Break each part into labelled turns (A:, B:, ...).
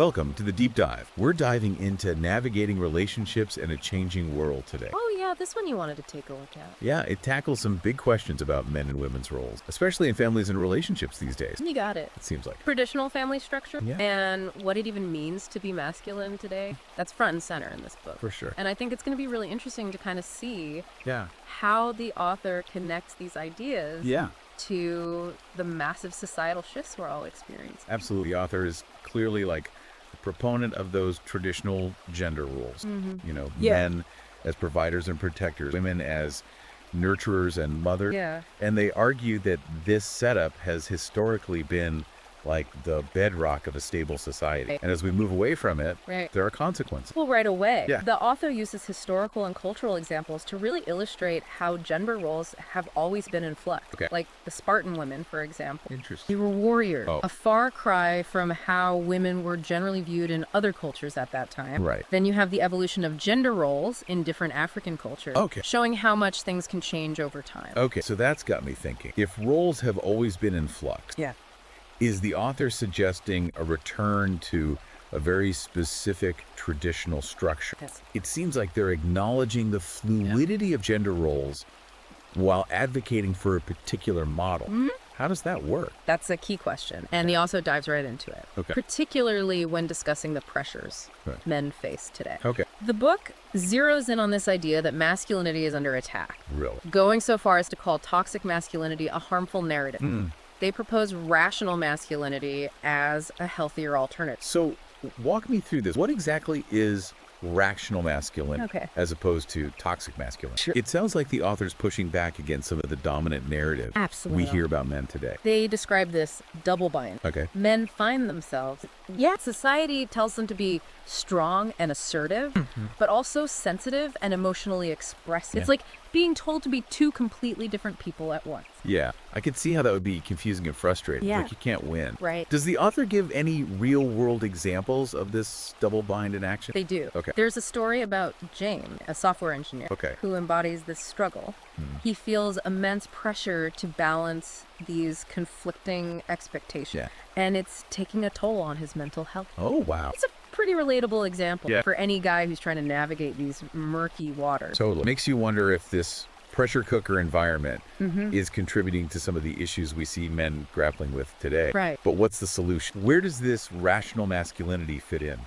A: Welcome to the Deep Dive. We're diving into navigating relationships in a changing world today.
B: Oh yeah, this one you wanted to take a look at.
A: Yeah, it tackles some big questions about men and women's roles, especially in families and relationships these days.
B: You got it.
A: It seems like.
B: Traditional family structure
A: Yeah.
B: and what it even means to be masculine today. That's front and center in this book.
A: For sure.
B: And I think it's going to be really interesting to kind of see
A: Yeah.
B: how the author connects these ideas
A: Yeah.
B: to the massive societal shifts we're all experiencing.
A: Absolutely. The author is clearly like a proponent of those traditional gender roles. You know,
B: Yeah.
A: men as providers and protectors, women as nurturers and mothers.
B: Yeah.
A: And they argue that this setup has historically been like the bedrock of a stable society.
B: Right.
A: And as we move away from it,
B: Right.
A: there are consequences.
B: Well, right away.
A: Yeah.
B: The author uses historical and cultural examples to really illustrate how gender roles have always been in flux.
A: Okay.
B: Like the Spartan women, for example.
A: Interesting.
B: They were warriors,
A: Oh.
B: a far cry from how women were generally viewed in other cultures at that time.
A: Right.
B: Then you have the evolution of gender roles in different African cultures,
A: Okay.
B: showing how much things can change over time.
A: Okay, so that's got me thinking. If roles have always been in flux,
B: Yeah.
A: is the author suggesting a return to a very specific traditional structure?
B: Yes.
A: It seems like they're acknowledging the fluidity of gender roles while advocating for a particular model. How does that work?
B: That's a key question, and he also dives right into it,
A: Okay.
B: particularly when discussing the pressures
A: Right.
B: men face today.
A: Okay.
B: The book zeroes in on this idea that masculinity is under attack,
A: Really?
B: going so far as to call toxic masculinity a harmful narrative. They propose rational masculinity as a healthier alternative.
A: So walk me through this. What exactly is rational masculinity
B: Okay.
A: as opposed to toxic masculinity?
B: Sure.
A: It sounds like the author's pushing back against some of the dominant narrative
B: Absolutely.
A: we hear about men today.
B: They describe this double bind.
A: Okay.
B: Men find themselves, society tells them to be strong and assertive, but also sensitive and emotionally expressive.
A: Yeah.
B: It's like being told to be two completely different people at once.
A: Yeah, I could see how that would be confusing and frustrating.
B: Yeah.
A: Like you can't win.
B: Right.
A: Does the author give any real world examples of this double bind in action?
B: They do.
A: Okay.
B: There's a story about James, a software engineer,
A: Okay.
B: who embodies this struggle. He feels immense pressure to balance these conflicting expectations,
A: Yeah.
B: and it's taking a toll on his mental health.
A: Oh, wow.
B: It's a pretty relatable example
A: Yeah.
B: for any guy who's trying to navigate these murky waters.
A: Totally. Makes you wonder if this pressure cooker environment is contributing to some of the issues we see men grappling with today.
B: Right.
A: But what's the solution? Where does this rational masculinity fit in?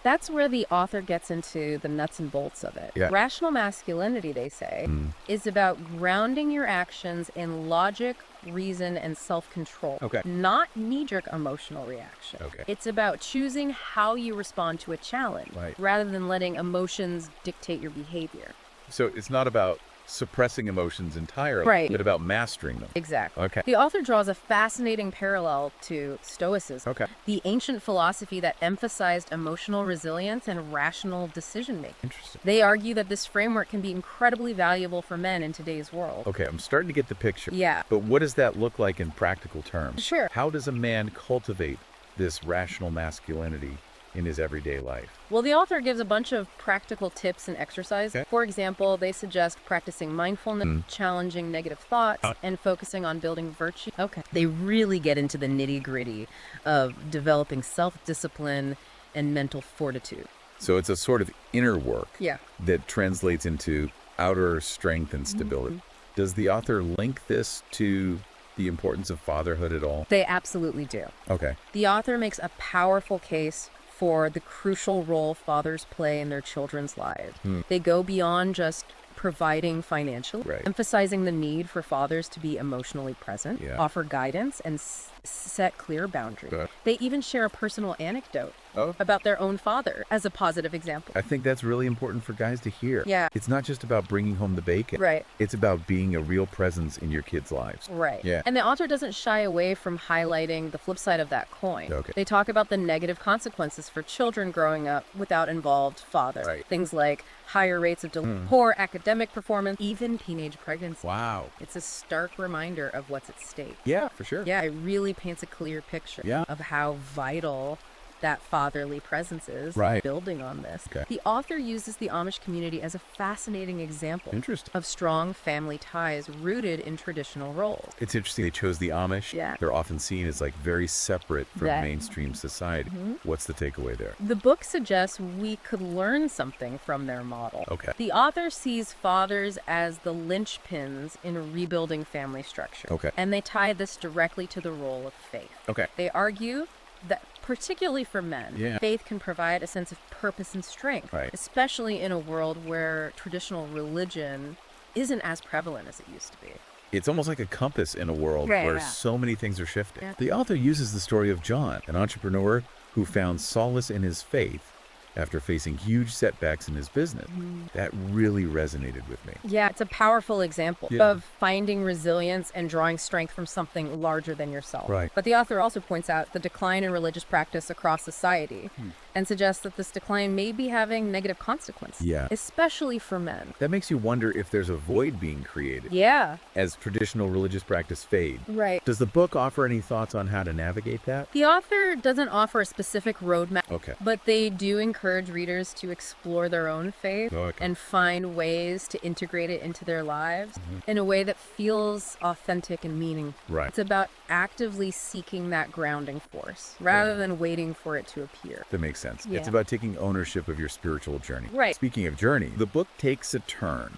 B: That's where the author gets into the nuts and bolts of it.
A: Yeah.
B: Rational masculinity, they say, is about grounding your actions in logic, reason, and self-control.
A: Okay.
B: Not knee-jerk emotional reaction.
A: Okay.
B: It's about choosing how you respond to a challenge,
A: Right.
B: rather than letting emotions dictate your behavior.
A: So it's not about suppressing emotions entirely,
B: Right.
A: but about mastering them.
B: Exactly.
A: Okay.
B: The author draws a fascinating parallel to Stoicism,
A: Okay.
B: the ancient philosophy that emphasized emotional resilience and rational decision-making.
A: Interesting.
B: They argue that this framework can be incredibly valuable for men in today's world.
A: Okay, I'm starting to get the picture.
B: Yeah.
A: But what does that look like in practical terms?
B: Sure.
A: How does a man cultivate this rational masculinity in his everyday life?
B: Well, the author gives a bunch of practical tips and exercises.
A: Okay.
B: For example, they suggest practicing mindfulness, challenging negative thoughts, and focusing on building virtue. Okay. They really get into the nitty-gritty of developing self-discipline and mental fortitude.
A: So it's a sort of inner work
B: Yeah.
A: that translates into outer strength and stability. Does the author link this to the importance of fatherhood at all?
B: They absolutely do.
A: Okay.
B: The author makes a powerful case for the crucial role fathers play in their children's lives. They go beyond just providing financially,
A: Right.
B: emphasizing the need for fathers to be emotionally present,
A: Yeah.
B: offer guidance, and set clear boundaries.
A: Okay.
B: They even share a personal anecdote
A: Oh.
B: about their own father as a positive example.
A: I think that's really important for guys to hear.
B: Yeah.
A: It's not just about bringing home the bacon.
B: Right.
A: It's about being a real presence in your kids' lives.
B: Right.
A: Yeah.
B: And the author doesn't shy away from highlighting the flip side of that coin.
A: Okay.
B: They talk about the negative consequences for children growing up without involved fathers.
A: Right.
B: Things like higher rates of poor academic performance, even teenage pregnancy.
A: Wow.
B: It's a stark reminder of what's at stake.
A: Yeah, for sure.
B: Yeah, it really paints a clear picture
A: Yeah.
B: of how vital that fatherly presence is,
A: Right.
B: building on this.
A: Okay.
B: The author uses the Amish community as a fascinating example
A: Interesting.
B: of strong family ties rooted in traditional roles.
A: It's interesting they chose the Amish.
B: Yeah.
A: They're often seen as like very separate from
B: That-
A: mainstream society. What's the takeaway there?
B: The book suggests we could learn something from their model.
A: Okay.
B: The author sees fathers as the linchpins in rebuilding family structure.
A: Okay.
B: And they tie this directly to the role of faith.
A: Okay.
B: They argue that, particularly for men,
A: Yeah.
B: faith can provide a sense of purpose and strength,
A: Right.
B: especially in a world where traditional religion isn't as prevalent as it used to be.
A: It's almost like a compass in a world
B: Right,
A: where
B: yeah.
A: so many things are shifting.
B: Yeah.
A: The author uses the story of John, an entrepreneur who found solace in his faith after facing huge setbacks in his business. That really resonated with me.
B: Yeah, it's a powerful example
A: Yeah.
B: of finding resilience and drawing strength from something larger than yourself.
A: Right.
B: But the author also points out the decline in religious practice across society and suggests that this decline may be having negative consequences,
A: Yeah.
B: especially for men.
A: That makes you wonder if there's a void being created
B: Yeah,
A: as traditional religious practice fade.
B: right.
A: Does the book offer any thoughts on how to navigate that?
B: The author doesn't offer a specific roadmap,
A: Okay.
B: but they do encourage readers to explore their own faith
A: Okay.
B: and find ways to integrate it into their lives in a way that feels authentic and meaningful.
A: Right.
B: It's about actively seeking that grounding force rather than waiting for it to appear.
A: That makes sense.
B: Yeah.
A: It's about taking ownership of your spiritual journey.
B: Right.
A: Speaking of journey, the book takes a turn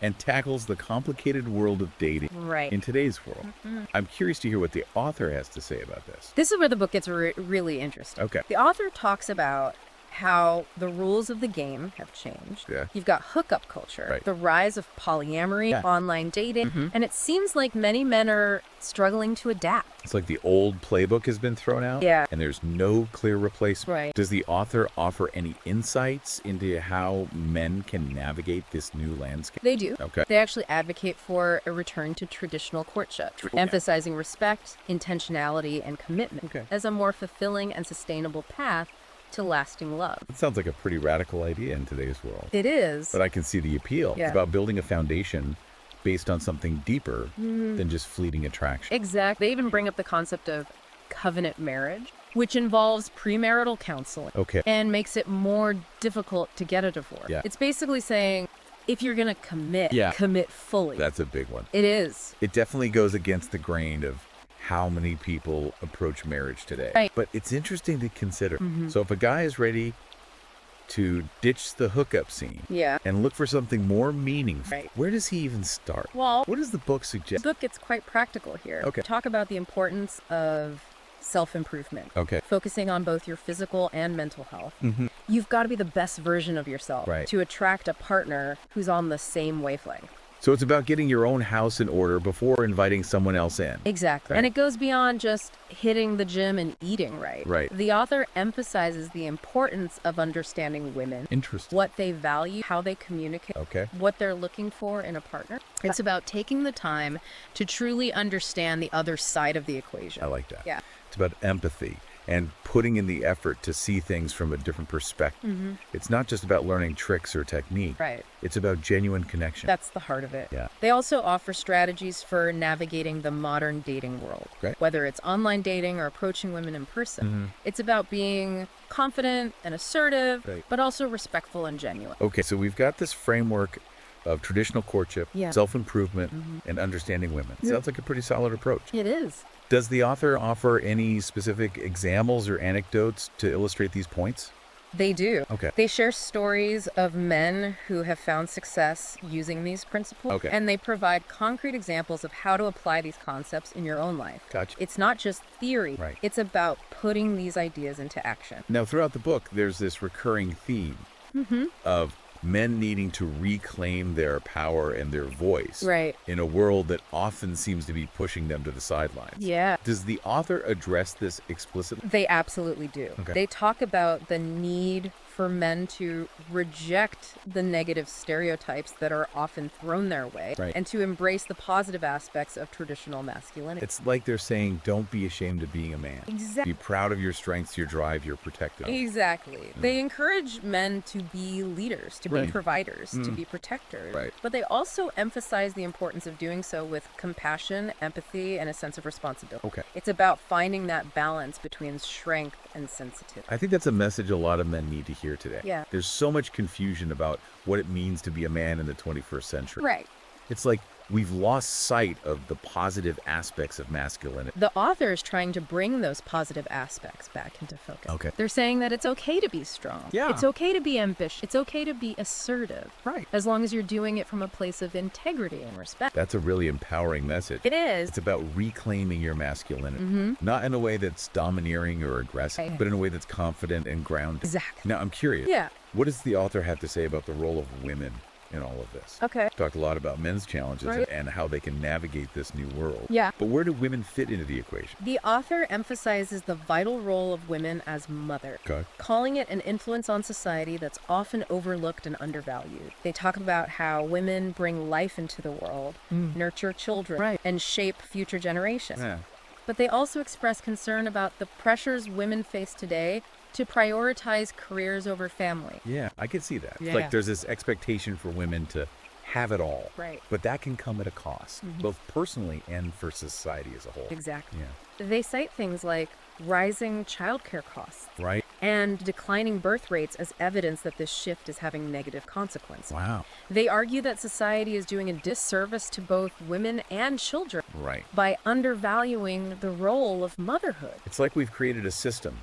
A: and tackles the complicated world of dating
B: Right.
A: in today's world. I'm curious to hear what the author has to say about this.
B: This is where the book gets really interesting.
A: Okay.
B: The author talks about how the rules of the game have changed.
A: Yeah.
B: You've got hookup culture,
A: Right.
B: the rise of polyamory,
A: Yeah.
B: online dating, and it seems like many men are struggling to adapt.
A: It's like the old playbook has been thrown out,
B: Yeah.
A: and there's no clear replacement.
B: Right.
A: Does the author offer any insights into how men can navigate this new landscape?
B: They do.
A: Okay.
B: They actually advocate for a return to traditional courtship, emphasizing respect, intentionality, and commitment
A: Okay.
B: as a more fulfilling and sustainable path to lasting love.
A: It sounds like a pretty radical idea in today's world,
B: It is.
A: but I can see the appeal.
B: Yeah.
A: It's about building a foundation based on something deeper than just fleeting attraction.
B: Exactly. They even bring up the concept of covenant marriage, which involves premarital counseling
A: Okay.
B: and makes it more difficult to get a divorce.
A: Yeah.
B: It's basically saying, if you're going to commit,
A: Yeah.
B: commit fully.
A: That's a big one.
B: It is.
A: It definitely goes against the grain of how many people approach marriage today.
B: Right.
A: But it's interesting to consider. So if a guy is ready to ditch the hookup scene
B: Yeah.
A: and look for something more meaningful,
B: Right.
A: where does he even start?
B: Well,
A: What does the book
B: the
A: suggest?
B: book gets quite practical here.
A: Okay.
B: Talk about the importance of self-improvement.
A: Okay.
B: Focusing on both your physical and mental health. You've got to be the best version of yourself
A: Right.
B: to attract a partner who's on the same wavelength.
A: So it's about getting your own house in order before inviting someone else in.
B: Exactly.
A: Right.
B: And it goes beyond just hitting the gym and eating right.
A: Right.
B: The author emphasizes the importance of understanding women,
A: Interesting.
B: what they value, how they communicate,
A: Okay.
B: what they're looking for in a partner. It's about taking the time to truly understand the other side of the equation.
A: I like that.
B: Yeah.
A: It's about empathy and putting in the effort to see things from a different perspective. It's not just about learning tricks or technique.
B: Right.
A: It's about genuine connection.
B: That's the heart of it.
A: Yeah.
B: They also offer strategies for navigating the modern dating world.
A: Great.
B: Whether it's online dating or approaching women in person. It's about being confident and assertive,
A: Right.
B: but also respectful and genuine.
A: Okay, so we've got this framework of traditional courtship,
B: Yeah.
A: self-improvement, and understanding women. Sounds like a pretty solid approach.
B: It is.
A: Does the author offer any specific examples or anecdotes to illustrate these points?
B: They do.
A: Okay.
B: They share stories of men who have found success using these principles.
A: Okay.
B: And they provide concrete examples of how to apply these concepts in your own life.
A: Gotcha.
B: It's not just theory.
A: Right.
B: It's about putting these ideas into action.
A: Now, throughout the book, there's this recurring theme of men needing to reclaim their power and their voice
B: Right.
A: in a world that often seems to be pushing them to the sidelines.
B: Yeah.
A: Does the author address this explicitly?
B: They absolutely do.
A: Okay.
B: They talk about the need for men to reject the negative stereotypes that are often thrown their way
A: Right.
B: and to embrace the positive aspects of traditional masculinity.
A: It's like they're saying, don't be ashamed of being a man.
B: Exactly.
A: Be proud of your strengths, your drive, your protective.
B: Exactly. They encourage men to be leaders, to be
A: Right.
B: providers, to be protectors.
A: Right.
B: But they also emphasize the importance of doing so with compassion, empathy, and a sense of responsibility.
A: Okay.
B: It's about finding that balance between strength and sensitivity.
A: I think that's a message a lot of men need to hear today.
B: Yeah.
A: There's so much confusion about what it means to be a man in the 21st century.
B: Right.
A: It's like we've lost sight of the positive aspects of masculinity.
B: The author is trying to bring those positive aspects back into focus.
A: Okay.
B: They're saying that it's okay to be strong.
A: Yeah.
B: It's okay to be ambitious. It's okay to be assertive.
A: Right.
B: As long as you're doing it from a place of integrity and respect.
A: That's a really empowering message.
B: It is.
A: It's about reclaiming your masculinity. Not in a way that's domineering or aggressive,
B: Right.
A: but in a way that's confident and grounded.
B: Exactly.
A: Now, I'm curious.
B: Yeah.
A: What does the author have to say about the role of women in all of this?
B: Okay.
A: Talked a lot about men's challenges
B: Right.
A: and how they can navigate this new world.
B: Yeah.
A: But where do women fit into the equation?
B: The author emphasizes the vital role of women as mother,
A: Okay.
B: calling it an influence on society that's often overlooked and undervalued. They talk about how women bring life into the world, nurture children,
A: Right.
B: and shape future generations.
A: Yeah.
B: But they also express concern about the pressures women face today to prioritize careers over family.
A: Yeah, I can see that. It's
B: Yeah.
A: like there's this expectation for women to have it all.
B: Right.
A: But that can come at a cost, both personally and for society as a whole.
B: Exactly.
A: Yeah.
B: They cite things like rising childcare costs
A: Right?
B: and declining birth rates as evidence that this shift is having negative consequences.
A: Wow.
B: They argue that society is doing a disservice to both women and children
A: Right.
B: by undervaluing the role of motherhood.
A: It's like we've created a system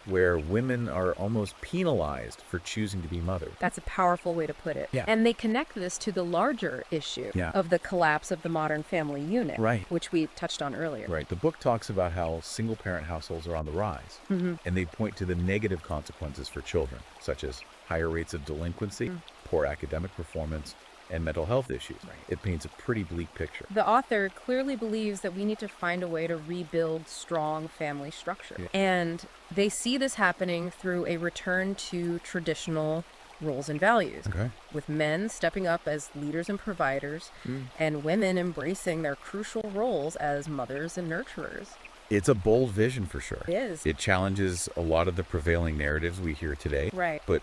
A: where women are almost penalized for choosing to be mothers.
B: That's a powerful way to put it.
A: Yeah.
B: And they connect this to the larger issue
A: Yeah.
B: of the collapse of the modern family unit,
A: Right.
B: which we touched on earlier.
A: Right. The book talks about how single-parent households are on the rise, and they point to the negative consequences for children, such as higher rates of delinquency, poor academic performance, and mental health issues. Right. It paints a pretty bleak picture.
B: The author clearly believes that we need to find a way to rebuild strong family structure.
A: Yeah.
B: And they see this happening through a return to traditional roles and values,
A: Okay.
B: with men stepping up as leaders and providers, and women embracing their crucial roles as mothers and nurturers.
A: It's a bold vision for sure.
B: It is.
A: It challenges a lot of the prevailing narratives we hear today.
B: Right.
A: But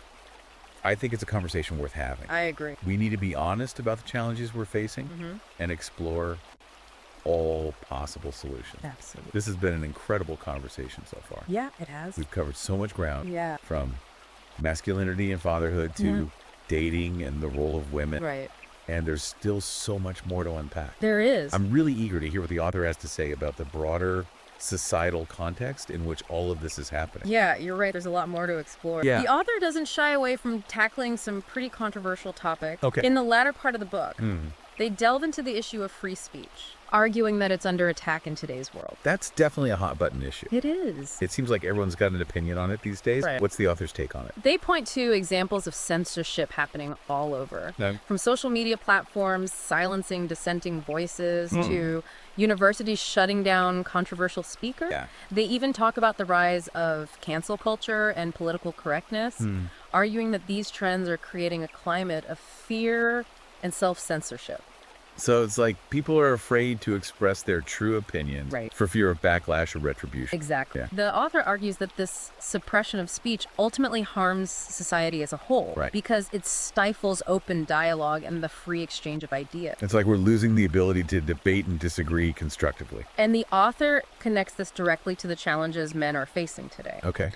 A: I think it's a conversation worth having.
B: I agree.
A: We need to be honest about the challenges we're facing and explore all possible solutions.
B: Absolutely.
A: This has been an incredible conversation so far.
B: Yeah, it has.
A: We've covered so much ground,
B: Yeah.
A: from masculinity and fatherhood to dating and the role of women.
B: Right.
A: And there's still so much more to unpack.
B: There is.
A: I'm really eager to hear what the author has to say about the broader societal context in which all of this is happening.
B: Yeah, you're right. There's a lot more to explore.
A: Yeah.
B: The author doesn't shy away from tackling some pretty controversial topics.
A: Okay.
B: In the latter part of the book, they delve into the issue of free speech, arguing that it's under attack in today's world.
A: That's definitely a hot button issue.
B: It is.
A: It seems like everyone's got an opinion on it these days.
B: Right.
A: What's the author's take on it?
B: They point to examples of censorship happening all over.
A: No.
B: From social media platforms silencing dissenting voices to universities shutting down controversial speakers.
A: Yeah.
B: They even talk about the rise of cancel culture and political correctness, arguing that these trends are creating a climate of fear and self-censorship.
A: So it's like people are afraid to express their true opinions
B: Right.
A: for fear of backlash or retribution.
B: Exactly.
A: Yeah.
B: The author argues that this suppression of speech ultimately harms society as a whole
A: Right.
B: because it stifles open dialogue and the free exchange of ideas.
A: It's like we're losing the ability to debate and disagree constructively.
B: And the author connects this directly to the challenges men are facing today.
A: Okay.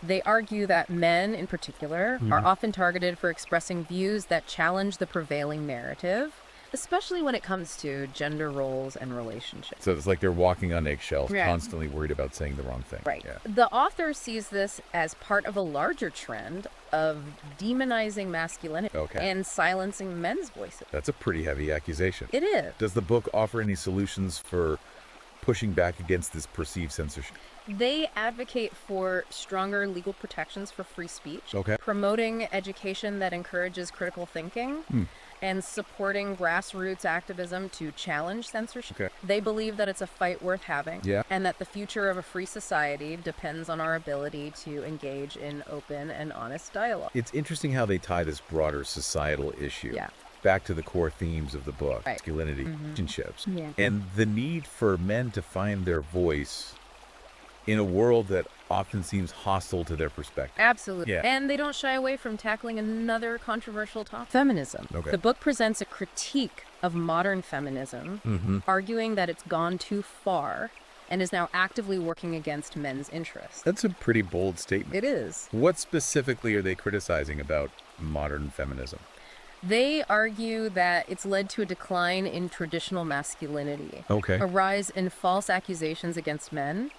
B: They argue that men, in particular, are often targeted for expressing views that challenge the prevailing narrative, especially when it comes to gender roles and relationships.
A: So it's like they're walking on eggshells,
B: Yeah.
A: constantly worried about saying the wrong thing.
B: Right.
A: Yeah.
B: The author sees this as part of a larger trend of demonizing masculinity
A: Okay.
B: and silencing men's voices.
A: That's a pretty heavy accusation.
B: It is.
A: Does the book offer any solutions for pushing back against this perceived censorship?
B: They advocate for stronger legal protections for free speech,
A: Okay.
B: promoting education that encourages critical thinking, and supporting grassroots activism to challenge censorship.
A: Okay.
B: They believe that it's a fight worth having,
A: Yeah.
B: and that the future of a free society depends on our ability to engage in open and honest dialogue.
A: It's interesting how they tie this broader societal issue
B: Yeah.
A: back to the core themes of the book,
B: Right.
A: masculinity, relationships,
B: Yeah.
A: and the need for men to find their voice in a world that often seems hostile to their perspective.
B: Absolutely.
A: Yeah.
B: And they don't shy away from tackling another controversial topic, feminism.
A: Okay.
B: The book presents a critique of modern feminism, arguing that it's gone too far and is now actively working against men's interests.
A: That's a pretty bold statement.
B: It is.
A: What specifically are they criticizing about modern feminism?
B: They argue that it's led to a decline in traditional masculinity,
A: Okay.
B: a rise in false accusations against men,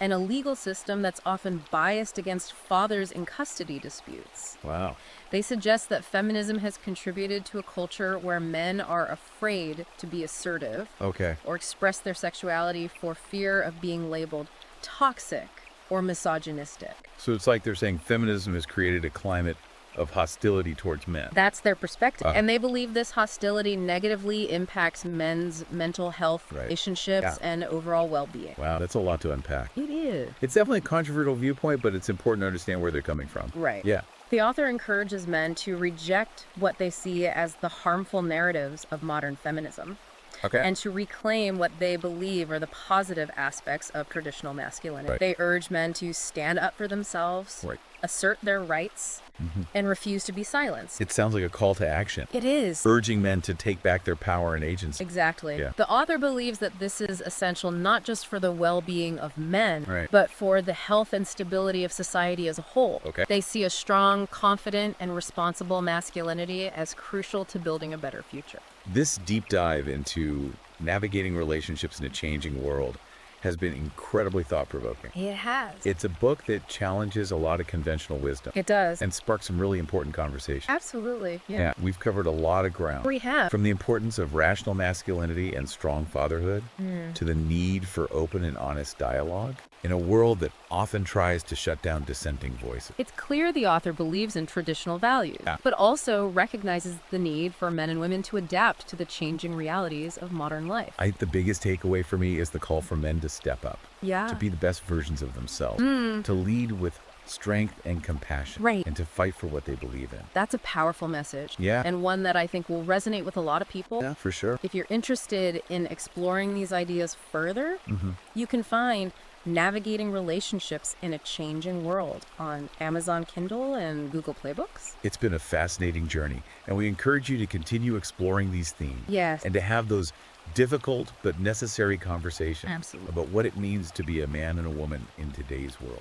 B: and a legal system that's often biased against fathers in custody disputes.
A: Wow.
B: They suggest that feminism has contributed to a culture where men are afraid to be assertive
A: Okay.
B: or express their sexuality for fear of being labeled toxic or misogynistic.
A: So it's like they're saying feminism has created a climate of hostility towards men.
B: That's their perspective. And they believe this hostility negatively impacts men's mental health,
A: Right.
B: relationships, and overall well-being.
A: Wow, that's a lot to unpack.
B: It is.
A: It's definitely a controversial viewpoint, but it's important to understand where they're coming from.
B: Right.
A: Yeah.
B: The author encourages men to reject what they see as the harmful narratives of modern feminism
A: Okay.
B: and to reclaim what they believe are the positive aspects of traditional masculinity.
A: Right.
B: They urge men to stand up for themselves,
A: Right.
B: assert their rights, and refuse to be silenced.
A: It sounds like a call to action,
B: It is.
A: urging men to take back their power and agency.
B: Exactly.
A: Yeah.
B: The author believes that this is essential not just for the well-being of men,
A: Right.
B: but for the health and stability of society as a whole.
A: Okay.
B: They see a strong, confident, and responsible masculinity as crucial to building a better future.
A: This deep dive into navigating relationships in a changing world has been incredibly thought-provoking.
B: It has.
A: It's a book that challenges a lot of conventional wisdom
B: It does.
A: and sparks some really important conversations.
B: Absolutely.
A: Yeah, we've covered a lot of ground.
B: We have.
A: From the importance of rational masculinity and strong fatherhood to the need for open and honest dialogue in a world that often tries to shut down dissenting voices.
B: It's clear the author believes in traditional values,
A: Yeah.
B: but also recognizes the need for men and women to adapt to the changing realities of modern life.
A: The biggest takeaway for me is the call for men to step up,
B: Yeah.
A: to be the best versions of themselves, to lead with strength and compassion,
B: Right.
A: and to fight for what they believe in.
B: That's a powerful message.
A: Yeah.
B: And one that I think will resonate with a lot of people.
A: Yeah, for sure.
B: If you're interested in exploring these ideas further, you can find Navigating Relationships in a Changing World on Amazon Kindle and Google Play Books.
A: It's been a fascinating journey, and we encourage you to continue exploring these themes.
B: Yes.
A: And to have those difficult but necessary conversations
B: Absolutely.
A: about what it means to be a man and a woman in today's world.